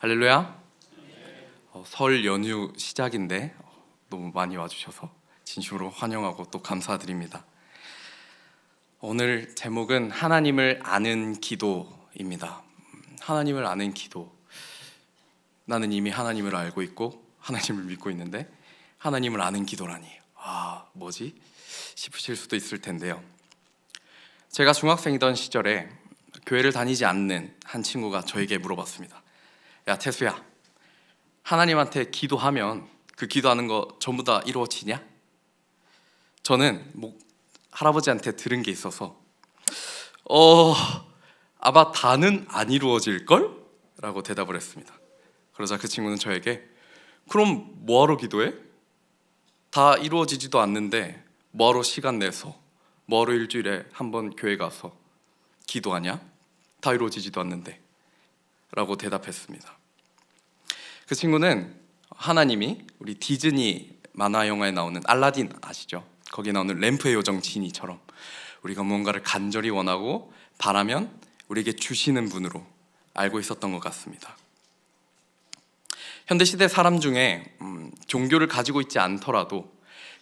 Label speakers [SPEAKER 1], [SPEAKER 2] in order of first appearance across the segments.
[SPEAKER 1] 할렐루야. 설 연휴 시작인데 너무 많이 와주셔서 진심으로 환영하고 또 감사드립니다. 오늘 제목은 하나님을 아는 기도입니다. 하나님을 아는 기도. 나는 이미 하나님을 알고 있고 하나님을 믿고 있는데 하나님을 아는 기도라니, 뭐지? 싶으실 수도 있을 텐데요. 제가 중학생이던 시절에 교회를 다니지 않는 한 친구가 저에게 물어봤습니다. 야, 태수야, 하나님한테 기도하면 그 기도하는 거 전부 다 이루어지냐? 저는 할아버지한테 들은 게 있어서 아마 다는 안 이루어질걸? 라고 대답을 했습니다. 그러자 그 친구는 저에게 그럼 뭐하러 기도해? 다 이루어지지도 않는데 뭐하러 시간 내서 뭐하러 일주일에 한 번 교회 가서 기도하냐? 다 이루어지지도 않는데 라고 대답했습니다. 그 친구는 하나님이 우리 디즈니 만화 영화에 나오는 알라딘 아시죠? 거기에 나오는 램프의 요정 지니처럼 우리가 무언가를 간절히 원하고 바라면 우리에게 주시는 분으로 알고 있었던 것 같습니다. 현대시대 사람 중에 종교를 가지고 있지 않더라도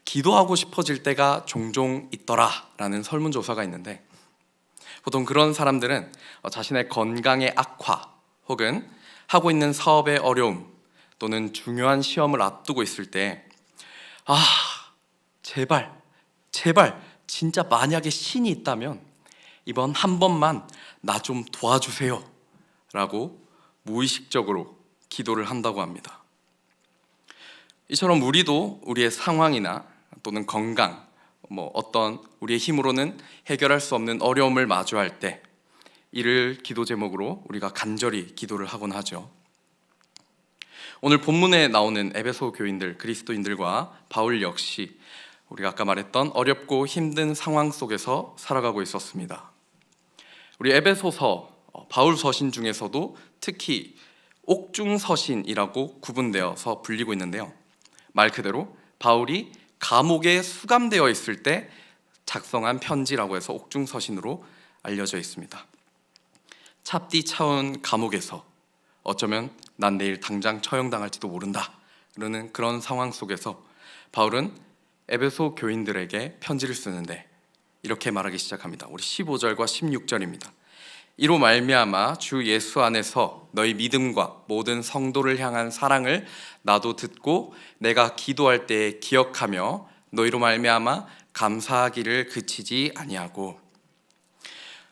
[SPEAKER 1] 기도하고 싶어질 때가 종종 있더라라는 설문조사가 있는데, 보통 그런 사람들은 자신의 건강의 악화 혹은 하고 있는 사업의 어려움 또는 중요한 시험을 앞두고 있을 때 제발 진짜 만약에 신이 있다면 이번 한 번만 나 좀 도와주세요 라고 무의식적으로 기도를 한다고 합니다. 이처럼 우리도 우리의 상황이나 또는 건강, 어떤 우리의 힘으로는 해결할 수 없는 어려움을 마주할 때 이를 기도 제목으로 우리가 간절히 기도를 하곤 하죠. 오늘 본문에 나오는 에베소 교인들, 그리스도인들과 바울 역시 우리가 아까 말했던 어렵고 힘든 상황 속에서 살아가고 있었습니다. 우리 에베소서, 바울 서신 중에서도 특히 옥중서신이라고 구분되어서 불리고 있는데요, 말 그대로 바울이 감옥에 수감되어 있을 때 작성한 편지라고 해서 옥중서신으로 알려져 있습니다. 찹디 차운 감옥에서 어쩌면 난 내일 당장 처형당할지도 모른다 그러는 그런 상황 속에서 바울은 에베소 교인들에게 편지를 쓰는데 이렇게 말하기 시작합니다. 우리 15절과 16절입니다. 이로 말미암아 주 예수 안에서 너희 믿음과 모든 성도를 향한 사랑을 나도 듣고 내가 기도할 때에 기억하며 너희로 말미암아 감사하기를 그치지 아니하고.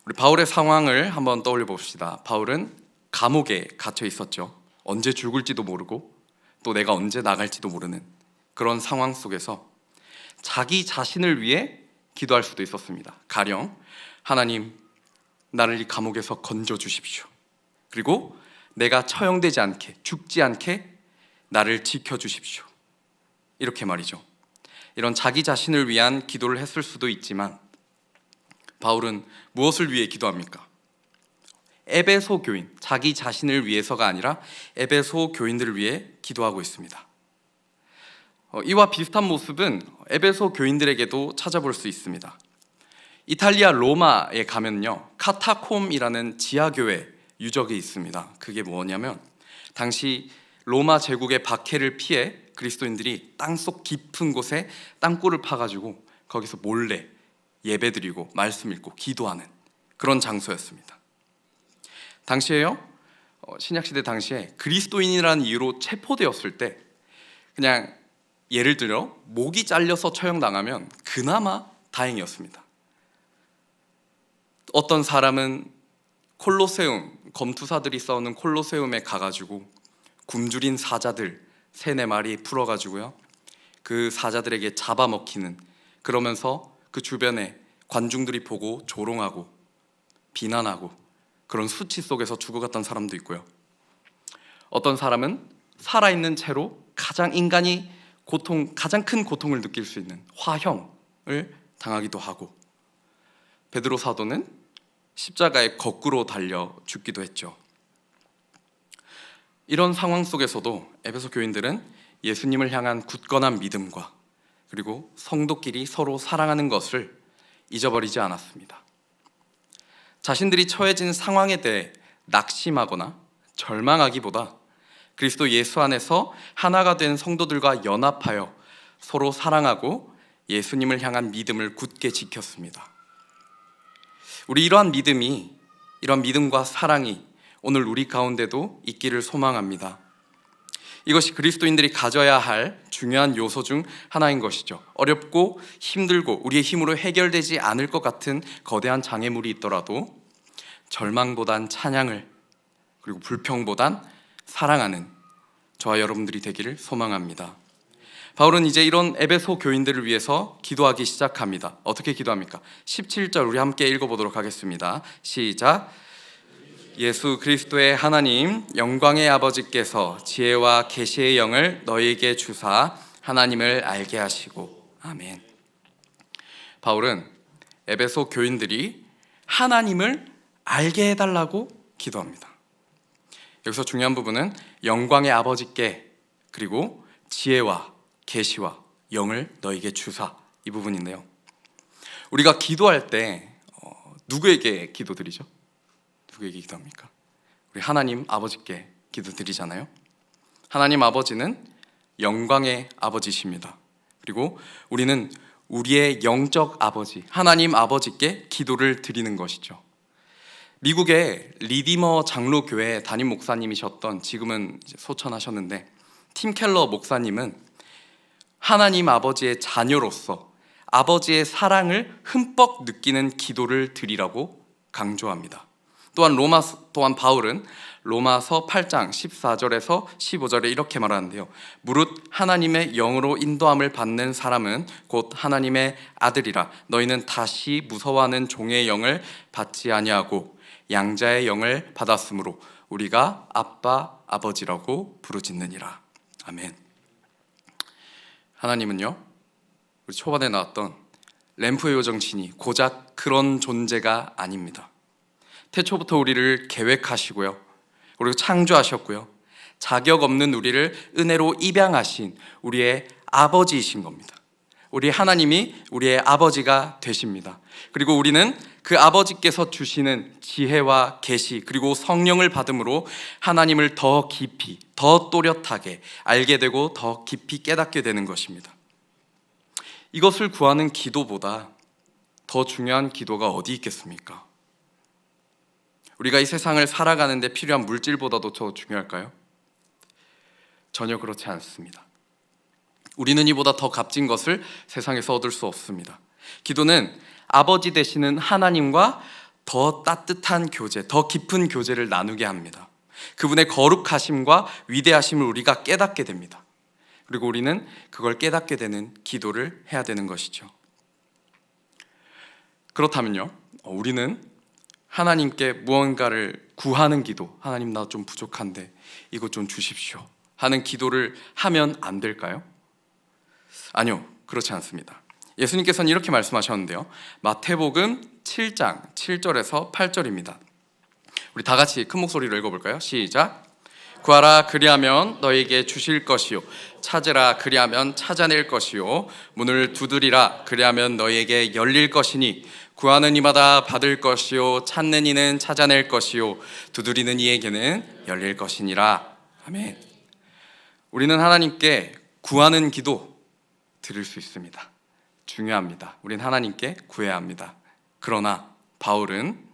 [SPEAKER 1] 우리 바울의 상황을 한번 떠올려 봅시다. 바울은 감옥에 갇혀 있었죠. 언제 죽을지도 모르고 또 내가 언제 나갈지도 모르는 그런 상황 속에서 자기 자신을 위해 기도할 수도 있었습니다. 가령 하나님, 나를 이 감옥에서 건져 주십시오. 그리고 내가 처형되지 않게, 죽지 않게 나를 지켜 주십시오. 이렇게 말이죠. 이런 자기 자신을 위한 기도를 했을 수도 있지만 바울은 무엇을 위해 기도합니까? 에베소 교인, 자기 자신을 위해서가 아니라 에베소 교인들을 위해 기도하고 있습니다. 이와 비슷한 모습은 에베소 교인들에게도 찾아볼 수 있습니다. 이탈리아 로마에 가면요, 카타콤이라는 지하교회 유적이 있습니다. 그게 뭐냐면 당시 로마 제국의 박해를 피해 그리스도인들이 땅속 깊은 곳에 땅굴을 파가지고 거기서 몰래 예배드리고 말씀 읽고 기도하는 그런 장소였습니다. 당시에요, 신약시대 당시에 그리스도인이라는 이유로 체포되었을 때 그냥 예를 들어 목이 잘려서 처형당하면 그나마 다행이었습니다. 어떤 사람은 콜로세움, 검투사들이 싸우는 콜로세움에 가가지고 굶주린 사자들 3-4마리 풀어가지고요, 그 사자들에게 잡아먹히는, 그러면서 그 주변에 관중들이 보고 조롱하고 비난하고 그런 수치 속에서 죽어갔던 사람도 있고요. 어떤 사람은 살아있는 채로 인간이 가장 큰 고통을 느낄 수 있는 화형을 당하기도 하고, 베드로 사도는 십자가에 거꾸로 달려 죽기도 했죠. 이런 상황 속에서도 에베소 교인들은 예수님을 향한 굳건한 믿음과 그리고 성도끼리 서로 사랑하는 것을 잊어버리지 않았습니다. 자신들이 처해진 상황에 대해 낙심하거나 절망하기보다 그리스도 예수 안에서 하나가 된 성도들과 연합하여 서로 사랑하고 예수님을 향한 믿음을 굳게 지켰습니다. 우리 이러한 믿음과 사랑이 오늘 우리 가운데도 있기를 소망합니다. 이것이 그리스도인들이 가져야 할 중요한 요소 중 하나인 것이죠. 어렵고 힘들고 우리의 힘으로 해결되지 않을 것 같은 거대한 장애물이 있더라도 절망보단 찬양을, 그리고 불평보단 사랑하는 저와 여러분들이 되기를 소망합니다. 바울은 이제 이런 에베소 교인들을 위해서 기도하기 시작합니다. 어떻게 기도합니까? 17절 우리 함께 읽어보도록 하겠습니다. 시작. 예수 그리스도의 하나님 영광의 아버지께서 지혜와 계시의 영을 너희에게 주사 하나님을 알게 하시고. 아멘. 바울은 에베소 교인들이 하나님을 알게 해달라고 기도합니다. 여기서 중요한 부분은 영광의 아버지께, 그리고 지혜와 계시와 영을 너희에게 주사, 이 부분인데요. 우리가 기도할 때 누구에게 기도드리죠? 누구에게 기도합니까? 우리 하나님 아버지께 기도드리잖아요. 하나님 아버지는 영광의 아버지십니다. 그리고 우리는 우리의 영적 아버지 하나님 아버지께 기도를 드리는 것이죠. 미국의 리디머 장로교회 담임 목사님이셨던, 지금은 이제 소천하셨는데, 팀 켈러 목사님은 하나님 아버지의 자녀로서 아버지의 사랑을 흠뻑 느끼는 기도를 드리라고 강조합니다. 또한 바울은 로마서 8장 14절에서 15절에 이렇게 말하는데요. 무릇 하나님의 영으로 인도함을 받는 사람은 곧 하나님의 아들이라. 너희는 다시 무서워하는 종의 영을 받지 아니하고 양자의 영을 받았으므로 우리가 아빠 아버지라고 부르짖느니라. 아멘. 하나님은요, 우리 초반에 나왔던 램프의 요정신이 고작 그런 존재가 아닙니다. 태초부터 우리를 계획하시고요, 그리고 창조하셨고요, 자격 없는 우리를 은혜로 입양하신 우리의 아버지이신 겁니다. 우리 하나님이 우리의 아버지가 되십니다. 그리고 우리는 그 아버지께서 주시는 지혜와 계시, 그리고 성령을 받음으로 하나님을 더 깊이, 더 또렷하게 알게 되고 더 깊이 깨닫게 되는 것입니다. 이것을 구하는 기도보다 더 중요한 기도가 어디 있겠습니까? 우리가 이 세상을 살아가는 데 필요한 물질보다도 더 중요할까요? 전혀 그렇지 않습니다. 우리는 이보다 더 값진 것을 세상에서 얻을 수 없습니다. 기도는 아버지 되시는 하나님과 더 따뜻한 교제, 더 깊은 교제를 나누게 합니다. 그분의 거룩하심과 위대하심을 우리가 깨닫게 됩니다. 그리고 우리는 그걸 깨닫게 되는 기도를 해야 되는 것이죠. 그렇다면요, 우리는 하나님께 무언가를 구하는 기도, 하나님 나 좀 부족한데 이것 좀 주십시오 하는 기도를 하면 안 될까요? 아니요, 그렇지 않습니다. 예수님께서는 이렇게 말씀하셨는데요. 마태복음 7장 7절에서 8절입니다. 우리 다 같이 큰 목소리로 읽어볼까요? 시작. 구하라 그리하면 너희에게 주실 것이요, 찾으라 그리하면 찾아낼 것이요, 문을 두드리라 그리하면 너희에게 열릴 것이니 구하는 이마다 받을 것이요, 찾는 이는 찾아낼 것이요, 두드리는 이에게는 열릴 것이니라. 아멘. 우리는 하나님께 구하는 기도 드릴 수 있습니다. 중요합니다. 우린 하나님께 구해야 합니다. 그러나 바울은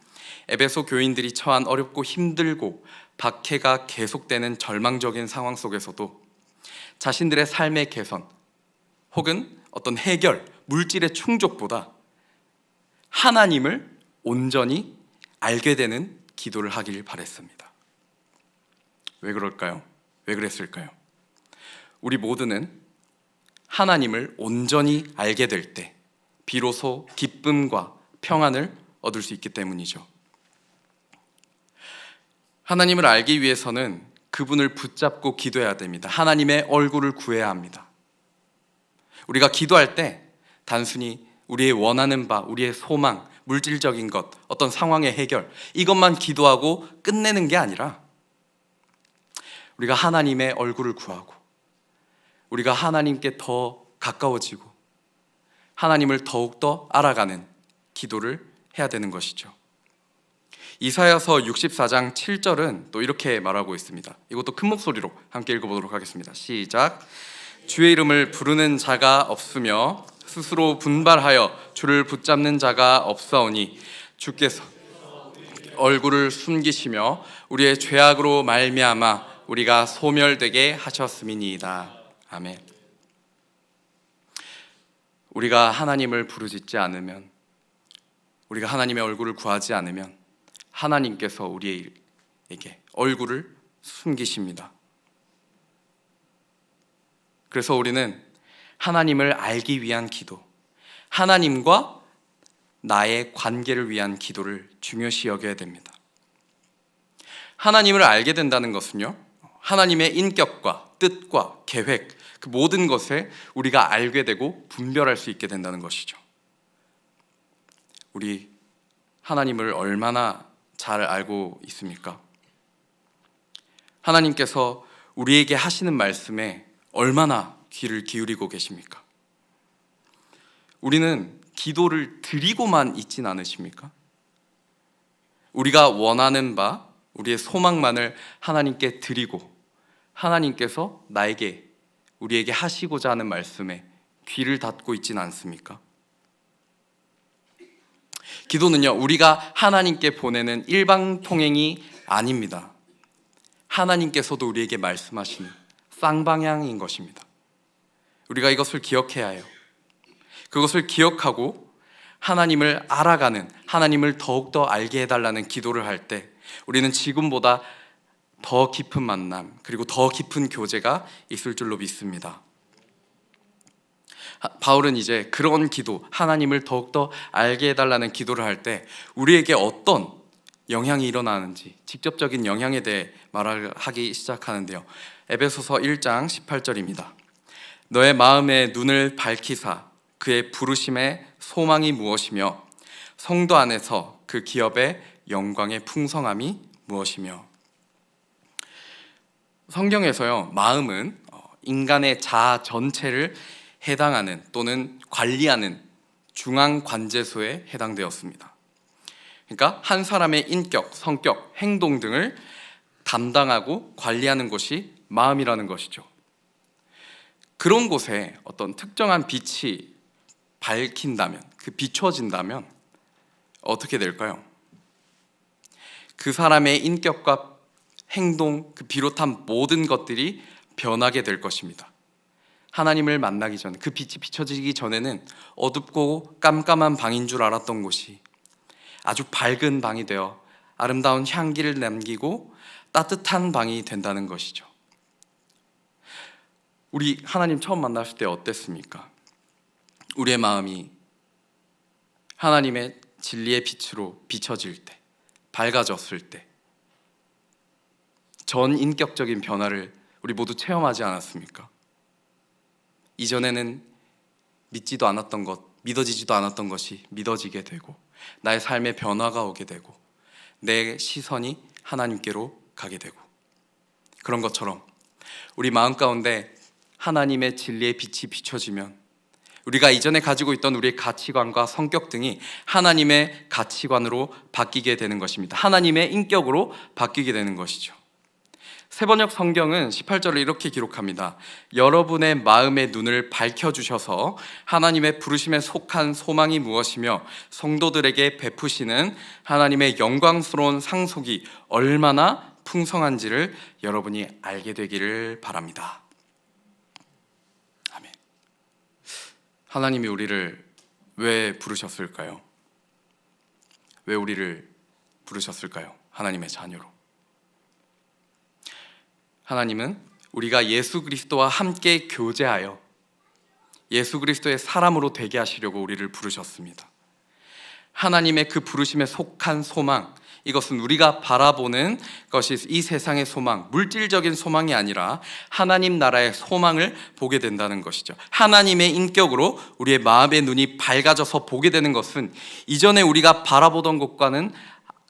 [SPEAKER 1] 에베소 교인들이 처한 어렵고 힘들고 박해가 계속되는 절망적인 상황 속에서도 자신들의 삶의 개선 혹은 어떤 해결, 물질의 충족보다 하나님을 온전히 알게 되는 기도를 하길 바랬습니다. 왜 그럴까요? 왜 그랬을까요? 우리 모두는 하나님을 온전히 알게 될 때 비로소 기쁨과 평안을 얻을 수 있기 때문이죠. 하나님을 알기 위해서는 그분을 붙잡고 기도해야 됩니다. 하나님의 얼굴을 구해야 합니다. 우리가 기도할 때 단순히 우리의 원하는 바, 우리의 소망, 물질적인 것, 어떤 상황의 해결, 이것만 기도하고 끝내는 게 아니라 우리가 하나님의 얼굴을 구하고 우리가 하나님께 더 가까워지고 하나님을 더욱더 알아가는 기도를 해야 되는 것이죠. 이사야서 64장 7절은 또 이렇게 말하고 있습니다. 이것도 큰 목소리로 함께 읽어보도록 하겠습니다. 시작. 주의 이름을 부르는 자가 없으며 스스로 분발하여 주를 붙잡는 자가 없사오니 주께서 얼굴을 숨기시며 우리의 죄악으로 말미암아 우리가 소멸되게 하셨음이니이다. 아멘. 우리가 하나님을 부르짖지 않으면, 우리가 하나님의 얼굴을 구하지 않으면 하나님께서 우리에게 얼굴을 숨기십니다. 그래서 우리는 하나님을 알기 위한 기도, 하나님과 나의 관계를 위한 기도를 중요시 여겨야 됩니다. 하나님을 알게 된다는 것은요, 하나님의 인격과 뜻과 계획, 그 모든 것을 우리가 알게 되고 분별할 수 있게 된다는 것이죠. 우리 하나님을 얼마나 잘 알고 있습니까? 하나님께서 우리에게 하시는 말씀에 얼마나 귀를 기울이고 계십니까? 우리는 기도를 드리고만 있진 않으십니까? 우리가 원하는 바, 우리의 소망만을 하나님께 드리고 하나님께서 우리에게 하시고자 하는 말씀에 귀를 닫고 있진 않습니까? 기도는요, 우리가 하나님께 보내는 일방통행이 아닙니다. 하나님께서도 우리에게 말씀하시는 쌍방향인 것입니다. 우리가 이것을 기억해야 해요. 그것을 기억하고 하나님을 알아가는, 하나님을 더욱더 알게 해달라는 기도를 할 때 우리는 지금보다 더 깊은 만남, 그리고 더 깊은 교제가 있을 줄로 믿습니다. 바울은 이제 그런 기도, 하나님을 더욱더 알게 해달라는 기도를 할 때 우리에게 어떤 영향이 일어나는지 직접적인 영향에 대해 말을 하기 시작하는데요. 에베소서 1장 18절입니다. 너의 마음의 눈을 밝히사 그의 부르심의 소망이 무엇이며 성도 안에서 그 기업의 영광의 풍성함이 무엇이며. 성경에서요, 마음은 인간의 자아 전체를 해당하는 또는 관리하는 중앙관제소에 해당되었습니다. 그러니까 한 사람의 인격, 성격, 행동 등을 담당하고 관리하는 것이 마음이라는 것이죠. 그런 곳에 어떤 특정한 빛이 밝힌다면, 비춰진다면 어떻게 될까요? 그 사람의 인격과 행동, 비롯한 모든 것들이 변하게 될 것입니다. 하나님을 만나기 전, 그 빛이 비춰지기 전에는 어둡고 깜깜한 방인 줄 알았던 곳이 아주 밝은 방이 되어 아름다운 향기를 남기고 따뜻한 방이 된다는 것이죠. 우리 하나님 처음 만났을 때 어땠습니까? 우리의 마음이 하나님의 진리의 빛으로 비춰질 때, 밝아졌을 때 전 인격적인 변화를 우리 모두 체험하지 않았습니까? 이전에는 믿지도 않았던 것, 믿어지지도 않았던 것이 믿어지게 되고 나의 삶에 변화가 오게 되고 내 시선이 하나님께로 가게 되고, 그런 것처럼 우리 마음 가운데 하나님의 진리의 빛이 비춰지면 우리가 이전에 가지고 있던 우리의 가치관과 성격 등이 하나님의 가치관으로 바뀌게 되는 것입니다. 하나님의 인격으로 바뀌게 되는 것이죠. 세번역 성경은 18절을 이렇게 기록합니다. 여러분의 마음의 눈을 밝혀주셔서 하나님의 부르심에 속한 소망이 무엇이며 성도들에게 베푸시는 하나님의 영광스러운 상속이 얼마나 풍성한지를 여러분이 알게 되기를 바랍니다. 아멘. 하나님이 우리를 왜 부르셨을까요? 왜 우리를 부르셨을까요? 하나님의 자녀로. 하나님은 우리가 예수 그리스도와 함께 교제하여 예수 그리스도의 사람으로 되게 하시려고 우리를 부르셨습니다. 하나님의 그 부르심에 속한 소망, 이것은 우리가 바라보는 것이 이 세상의 소망, 물질적인 소망이 아니라 하나님 나라의 소망을 보게 된다는 것이죠. 하나님의 인격으로 우리의 마음의 눈이 밝아져서 보게 되는 것은 이전에 우리가 바라보던 것과는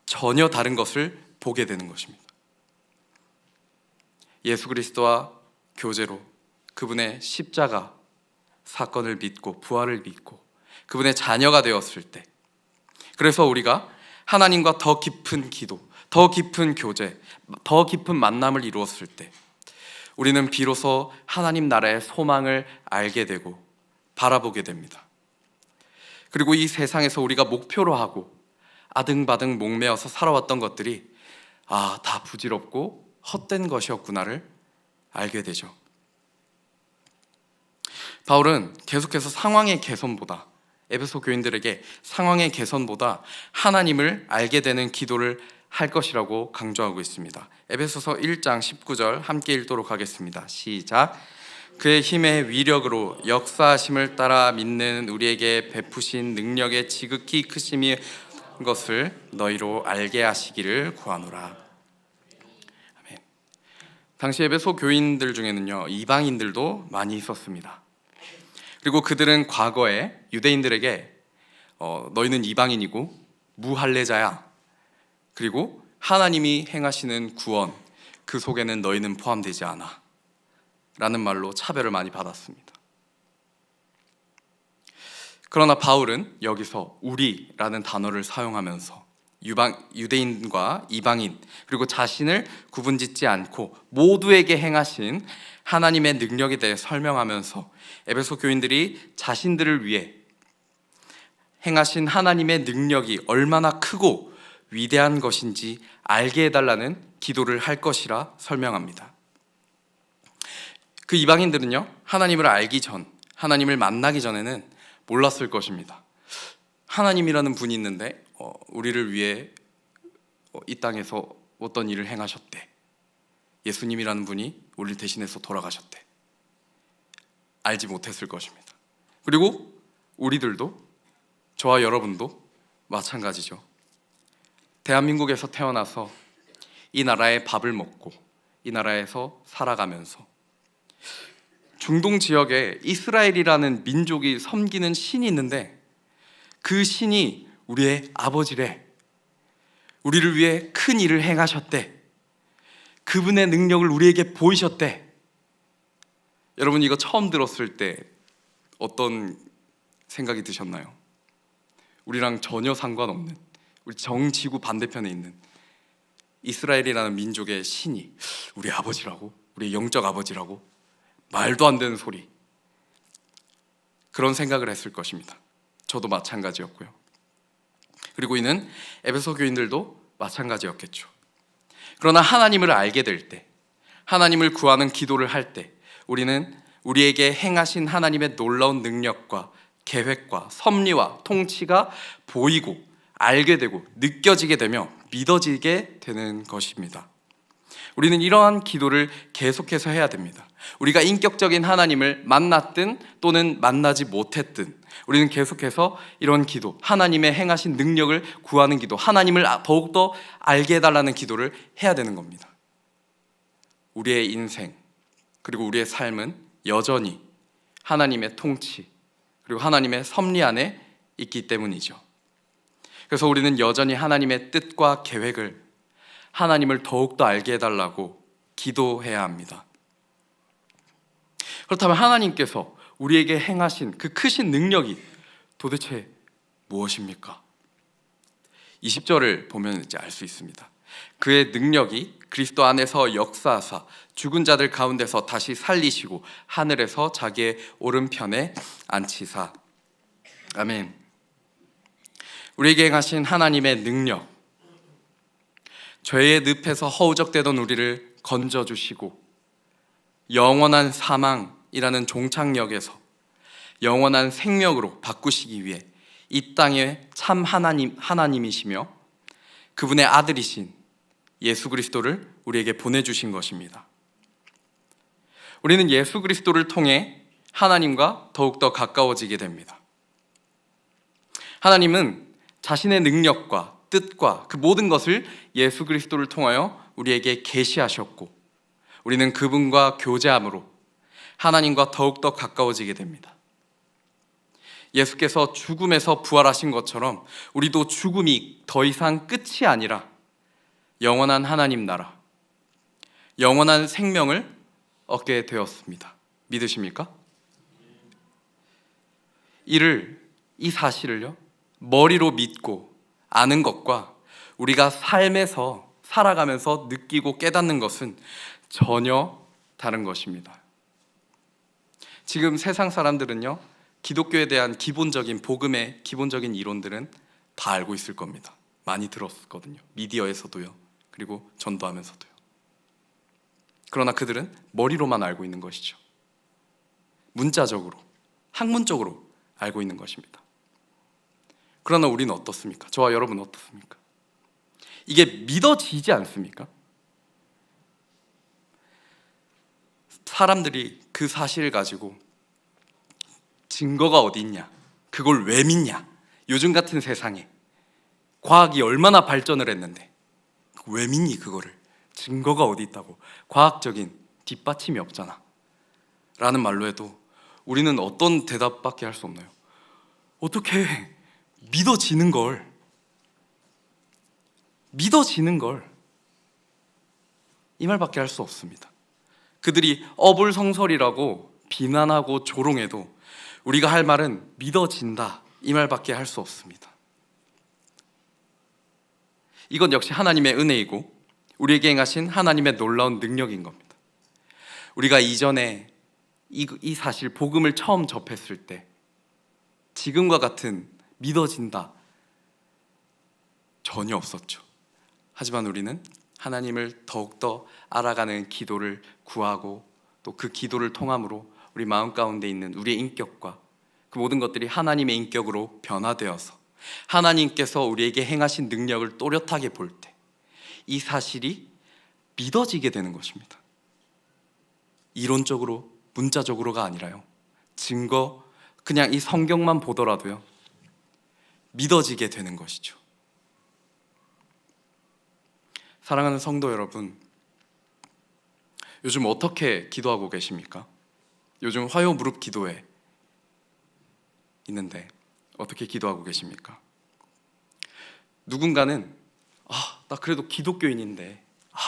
[SPEAKER 1] 전혀 다른 것을 보게 되는 것입니다. 예수 그리스도와 교제로 그분의 십자가 사건을 믿고 부활을 믿고 그분의 자녀가 되었을 때, 그래서 우리가 하나님과 더 깊은 기도, 더 깊은 교제, 더 깊은 만남을 이루었을 때 우리는 비로소 하나님 나라의 소망을 알게 되고 바라보게 됩니다. 그리고 이 세상에서 우리가 목표로 하고 아등바등 목매어서 살아왔던 것들이 다 부질없고 헛된 것이었구나를 알게 되죠. 바울은 계속해서 상황의 개선보다, 에베소 교인들에게 상황의 개선보다 하나님을 알게 되는 기도를 할 것이라고 강조하고 있습니다. 에베소서 1장 19절 함께 읽도록 하겠습니다. 시작. 그의 힘의 위력으로 역사하심을 따라 믿는 우리에게 베푸신 능력의 지극히 크심이 것을 너희로 알게 하시기를 구하노라. 아멘. 당시 에베소 교인들 중에는요, 이방인들도 많이 있었습니다. 그리고 그들은 과거에 유대인들에게 너희는 이방인이고 무할례자야, 그리고 하나님이 행하시는 구원, 그 속에는 너희는 포함되지 않아 라는 말로 차별을 많이 받았습니다. 그러나 바울은 여기서 우리라는 단어를 사용하면서 유대인과 이방인, 그리고 자신을 구분짓지 않고 모두에게 행하신 하나님의 능력에 대해 설명하면서 에베소 교인들이 자신들을 위해 행하신 하나님의 능력이 얼마나 크고 위대한 것인지 알게 해달라는 기도를 할 것이라 설명합니다. 그 이방인들은요, 하나님을 알기 전, 하나님을 만나기 전에는 몰랐을 것입니다. 하나님이라는 분이 있는데 우리를 위해 이 땅에서 어떤 일을 행하셨대. 예수님이라는 분이 우리를 대신해서 돌아가셨대. 알지 못했을 것입니다. 그리고 우리들도, 저와 여러분도 마찬가지죠. 대한민국에서 태어나서 이 나라의 밥을 먹고 이 나라에서 살아가면서 중동 지역에 이스라엘이라는 민족이 섬기는 신이 있는데 그 신이 우리의 아버지래. 우리를 위해 큰 일을 행하셨대. 그분의 능력을 우리에게 보이셨대. 여러분, 이거 처음 들었을 때 어떤 생각이 드셨나요? 우리랑 전혀 상관없는, 우리 정지구 반대편에 있는 이스라엘이라는 민족의 신이 우리 아버지라고? 우리의 영적 아버지라고? 말도 안 되는 소리. 그런 생각을 했을 것입니다. 저도 마찬가지였고요. 그리고 이는 에베소 교인들도 마찬가지였겠죠. 그러나 하나님을 알게 될 때, 하나님을 구하는 기도를 할 때 우리는 우리에게 행하신 하나님의 놀라운 능력과 계획과 섭리와 통치가 보이고 알게 되고 느껴지게 되며 믿어지게 되는 것입니다. 우리는 이러한 기도를 계속해서 해야 됩니다. 우리가 인격적인 하나님을 만났든 또는 만나지 못했든 우리는 계속해서 이런 기도, 하나님의 행하신 능력을 구하는 기도, 하나님을 더욱더 알게 해달라는 기도를 해야 되는 겁니다. 우리의 인생, 그리고 우리의 삶은 여전히 하나님의 통치, 그리고 하나님의 섭리 안에 있기 때문이죠. 그래서 우리는 여전히 하나님의 뜻과 계획을, 하나님을 더욱더 알게 해달라고 기도해야 합니다. 그렇다면 하나님께서 우리에게 행하신 그 크신 능력이 도대체 무엇입니까? 20절을 보면 이제 알 수 있습니다. 그의 능력이 그리스도 안에서 역사하사 죽은 자들 가운데서 다시 살리시고 하늘에서 자기의 오른편에 앉히사. 아멘. 우리에게 행하신 하나님의 능력, 죄의 늪에서 허우적대던 우리를 건져주시고 영원한 사망이라는 종착역에서 영원한 생명으로 바꾸시기 위해 이 땅의 참 하나님이시며 그분의 아들이신 예수 그리스도를 우리에게 보내주신 것입니다. 우리는 예수 그리스도를 통해 하나님과 더욱더 가까워지게 됩니다. 하나님은 자신의 능력과 뜻과 그 모든 것을 예수 그리스도를 통하여 우리에게 계시하셨고 우리는 그분과 교제함으로 하나님과 더욱더 가까워지게 됩니다. 예수께서 죽음에서 부활하신 것처럼 우리도 죽음이 더 이상 끝이 아니라 영원한 하나님 나라, 영원한 생명을 얻게 되었습니다. 믿으십니까? 이 사실을요, 머리로 믿고 아는 것과 우리가 삶에서 살아가면서 느끼고 깨닫는 것은 전혀 다른 것입니다. 지금 세상 사람들은요, 기독교에 대한 기본적인 복음의 기본적인 이론들은 다 알고 있을 겁니다. 많이 들었거든요. 미디어에서도요. 그리고 전도하면서도요. 그러나 그들은 머리로만 알고 있는 것이죠. 문자적으로, 학문적으로 알고 있는 것입니다. 그러나 우리는 어떻습니까? 저와 여러분은 어떻습니까? 이게 믿어지지 않습니까? 사람들이 그 사실을 가지고 증거가 어디 있냐? 그걸 왜 믿냐? 요즘 같은 세상에 과학이 얼마나 발전을 했는데 왜 믿니 그거를? 증거가 어디 있다고? 과학적인 뒷받침이 없잖아 라는 말로 해도 우리는 어떤 대답밖에 할 수 없나요? 어떻게 믿어지는 걸 이 말밖에 할 수 없습니다. 그들이 어불성설이라고 비난하고 조롱해도 우리가 할 말은 믿어진다 이 말밖에 할 수 없습니다. 이건 역시 하나님의 은혜이고 우리에게 행하신 하나님의 놀라운 능력인 겁니다. 우리가 이전에 이 사실 복음을 처음 접했을 때 지금과 같은 믿어진다 전혀 없었죠. 하지만 우리는 하나님을 더욱더 알아가는 기도를 구하고 또 그 기도를 통함으로 우리 마음 가운데 있는 우리의 인격과 그 모든 것들이 하나님의 인격으로 변화되어서 하나님께서 우리에게 행하신 능력을 또렷하게 볼 때 이 사실이 믿어지게 되는 것입니다. 이론적으로 문자적으로가 아니라요, 증거, 그냥 이 성경만 보더라도요 믿어지게 되는 것이죠. 사랑하는 성도 여러분, 요즘 어떻게 기도하고 계십니까? 요즘 화요 무릎 기도회 있는데 어떻게 기도하고 계십니까? 누군가는 나 그래도 기독교인인데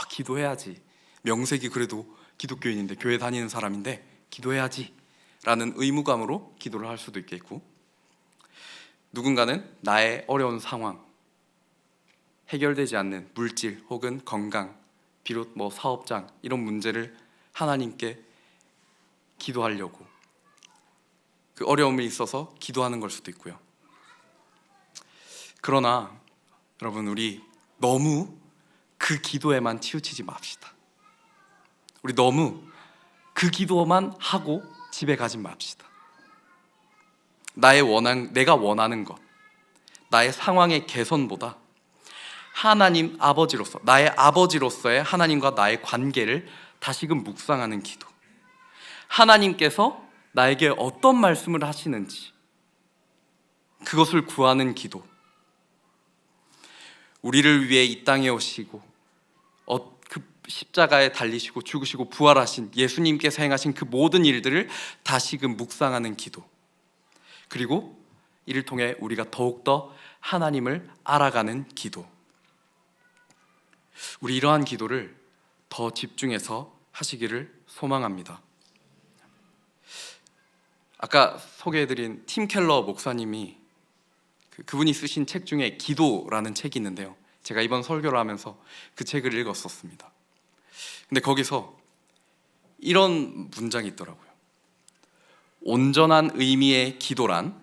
[SPEAKER 1] 기도해야지, 명색이 그래도 기독교인인데 교회 다니는 사람인데 기도해야지 라는 의무감으로 기도를 할 수도 있겠고, 누군가는 나의 어려운 상황, 해결되지 않는 물질 혹은 건강, 비롯 사업장 이런 문제를 하나님께 기도하려고 그 어려움이 있어서 기도하는 걸 수도 있고요. 그러나 여러분, 우리 너무 그 기도에만 치우치지 맙시다. 우리 너무 그 기도만 하고 집에 가지 맙시다. 내가 원하는 것, 나의 상황의 개선보다 하나님 아버지로서, 나의 아버지로서의 하나님과 나의 관계를 다시금 묵상하는 기도, 하나님께서 나에게 어떤 말씀을 하시는지 그것을 구하는 기도, 우리를 위해 이 땅에 오시고 그 십자가에 달리시고 죽으시고 부활하신 예수님께서 행하신 그 모든 일들을 다시금 묵상하는 기도, 그리고 이를 통해 우리가 더욱더 하나님을 알아가는 기도, 우리 이러한 기도를 더 집중해서 하시기를 소망합니다. 아까 소개해드린 팀 켈러 목사님이 그분이 쓰신 책 중에 기도라는 책이 있는데요, 제가 이번 설교를 하면서 그 책을 읽었었습니다. 근데 거기서 이런 문장이 있더라고요. 온전한 의미의 기도란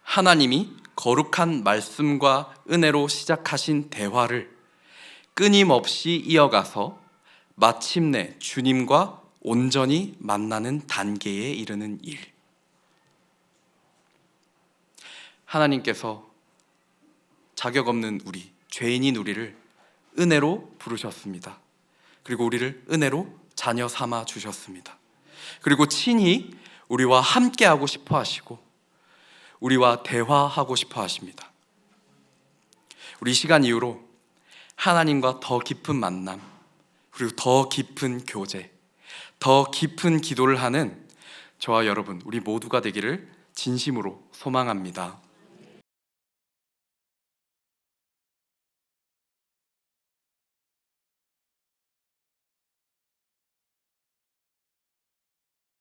[SPEAKER 1] 하나님이 거룩한 말씀과 은혜로 시작하신 대화를 끊임없이 이어가서 마침내 주님과 온전히 만나는 단계에 이르는 일. 하나님께서 자격 없는 우리, 죄인인 우리를 은혜로 부르셨습니다. 그리고 우리를 은혜로 자녀 삼아 주셨습니다. 그리고 친히 우리와 함께하고 싶어 하시고 우리와 대화하고 싶어 하십니다. 우리 시간 이후로 하나님과 더 깊은 만남, 그리고 더 깊은 교제, 더 깊은 기도를 하는 저와 여러분, 우리 모두가 되기를 진심으로 소망합니다.